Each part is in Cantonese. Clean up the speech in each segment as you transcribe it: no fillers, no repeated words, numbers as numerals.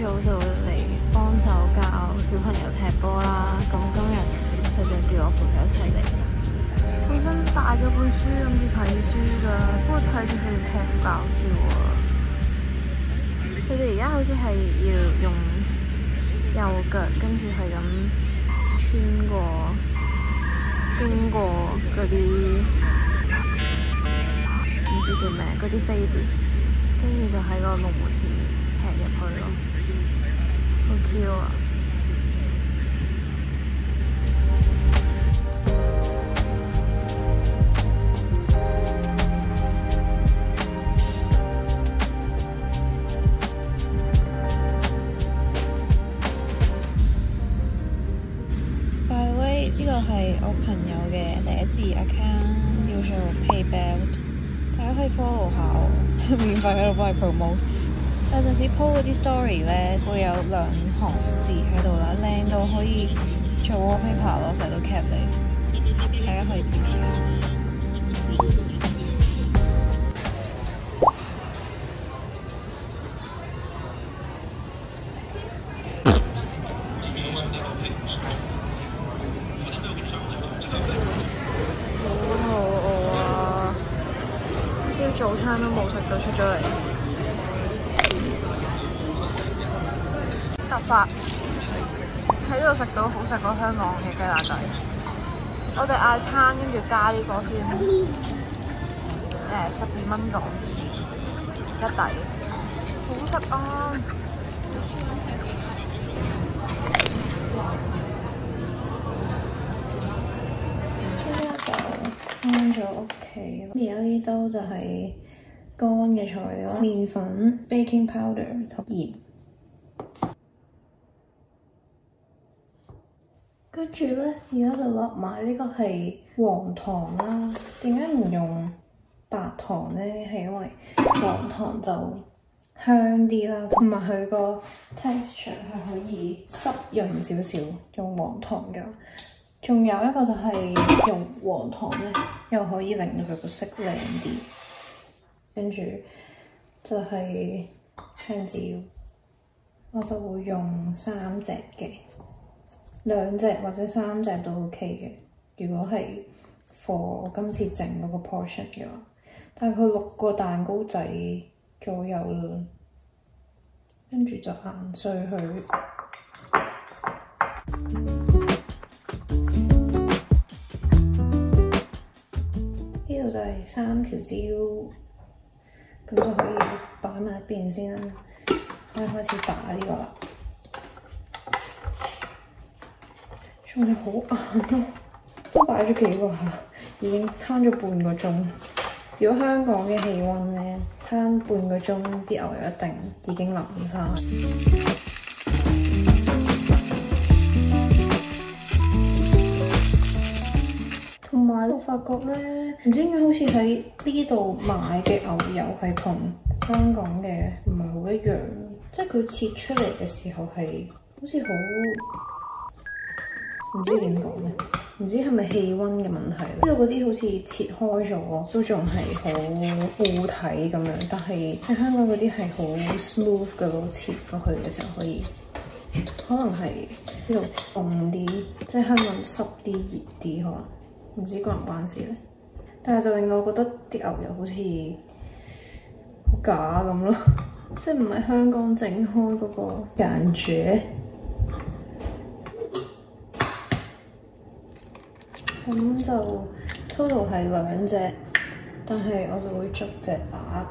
早就會嚟幫手教小朋友踢波啦。咁今日佢就叫我陪佢一齊嚟。本身帶咗本書諗住睇書㗎，不過睇住佢哋踢好搞笑啊！佢哋而家好似係要用右腳，跟住係咁穿過、經過嗰啲唔知叫咩嗰啲飛碟，跟住就喺個龍門前面踢入去咯，好 Q 啊！By the way， 呢個係我朋友嘅寫字 account， 叫做 Paybelt， 大家可以 follow 下我，免費喺度幫佢 promote。有陣時 po 嗰啲 story 咧，會有2行字喺度啦，靚到可以做 wallpaper 咯，成日都 cap 你，大家可以支持下。早餐都冇食就出咗嚟，突發喺呢度食到好食過香港嘅雞蛋仔。我哋嗌餐跟住加呢個先，12蚊港紙一底，好食啊！翻咗屋企，而家呢兜就係乾嘅材料，麵粉、baking powder 同鹽。跟住咧，而家就落埋呢個係黃糖啦。點解唔用白糖咧？係因為黃糖就香啲啦，同埋佢個 texture 係可以濕潤少少，用黃糖嘅。仲有一個就係用黃糖咧，又可以令到佢個色靚啲。跟住就係香蕉，我就會用3隻嘅，2隻或者3隻都 OK 嘅。如果係 for 我今次整嗰個 portion 嘅話，大概6個蛋糕仔左右啦。跟住就硬碎佢。呢度就係3條蕉，咁就可以擺埋一邊先啦。可以開始打呢個啦，仲係好硬咯，都擺咗幾個下，已經攤咗半個鐘。如果香港嘅氣温咧，攤半個鐘，啲牛油一定已經腍晒。同埋我發覺咧，唔知點解好似喺呢度買嘅牛油係同香港嘅唔係好一樣，即係佢切出嚟嘅時候係好似好唔知點講咧，唔知係咪氣温嘅問題。呢度嗰啲好似切開咗都仲係好固體咁樣，但係喺香港嗰啲係好 smooth 嘅咯，切過去嘅時候可以，可能係呢度凍啲，即係香港濕啲熱啲可能。唔知關唔關事咧，但係就令到我覺得啲牛油好似好假咁咯，即係唔係香港整開嗰個感覺。咁就 total 係2隻，但係我就會逐隻打。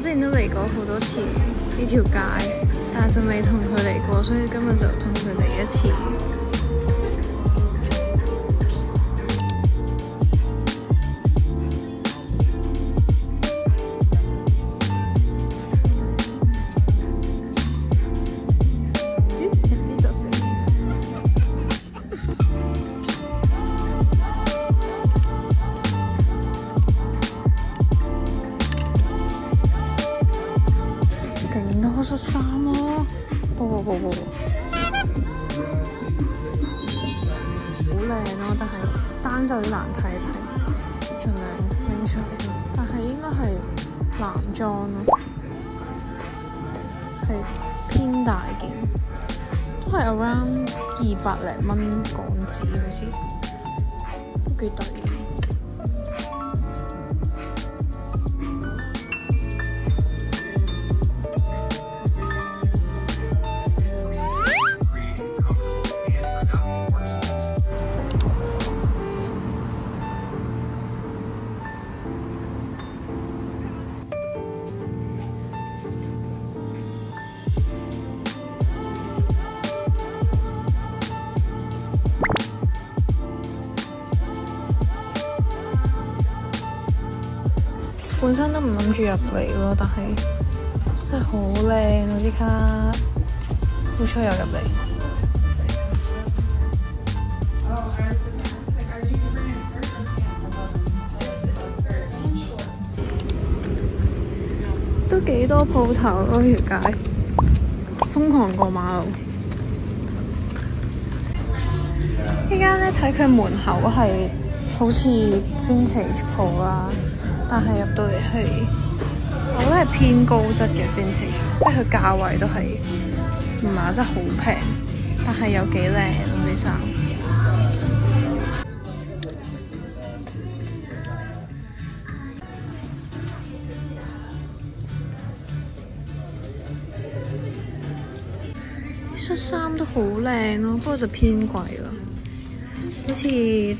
之前都嚟過好多次呢條街，但係就未同佢嚟過，所以今日就同佢嚟一次。多恤衫咯，好靚咯，但係單就有啲難睇，盡量拎出嚟。但係應該係男裝咯，係偏大件，都係 around 200零蚊港紙，好似都幾抵。本身都唔諗住入嚟咯，但係真係好靚啊啲卡，好彩又入嚟。都幾多鋪頭咯呢條街，瘋狂過馬路。呢間咧睇佢門口係好似 vintage 鋪啦。但係入到嚟係，我覺得係偏高質嘅 vintage， 即係佢價位都係唔係真係好平，但係又幾靚嗰啲衫。啲恤衫都好靚咯，不過就偏貴咯，好似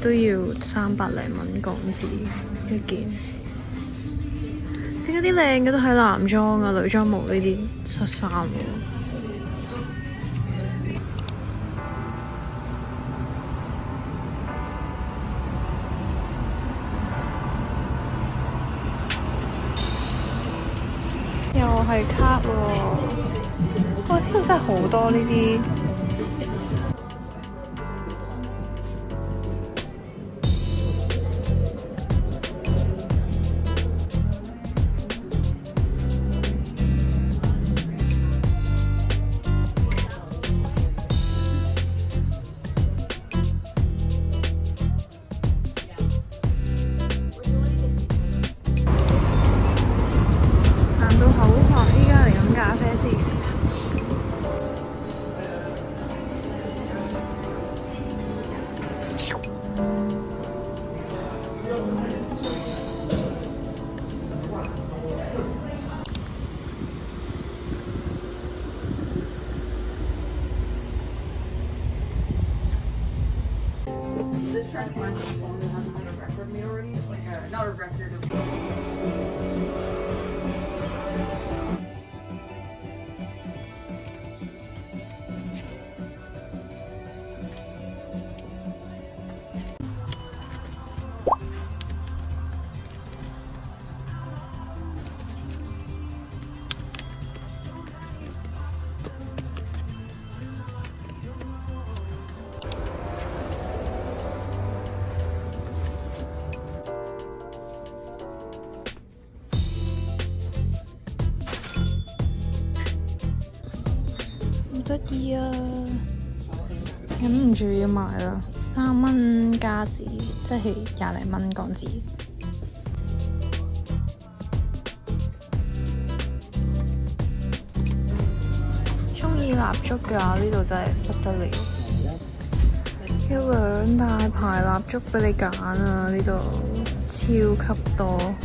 都要300零蚊港紙一件。點解啲靚嘅都係男裝啊，女裝冇呢啲恤衫喎？又係卡喎！哇，呢度真係好多呢啲。得意啊！忍唔住要買啦，3蚊加紙，即係20零蚊港紙。中意蠟燭嘅話，呢度真係不得了，有2大排蠟燭俾你揀啊！呢度超級多。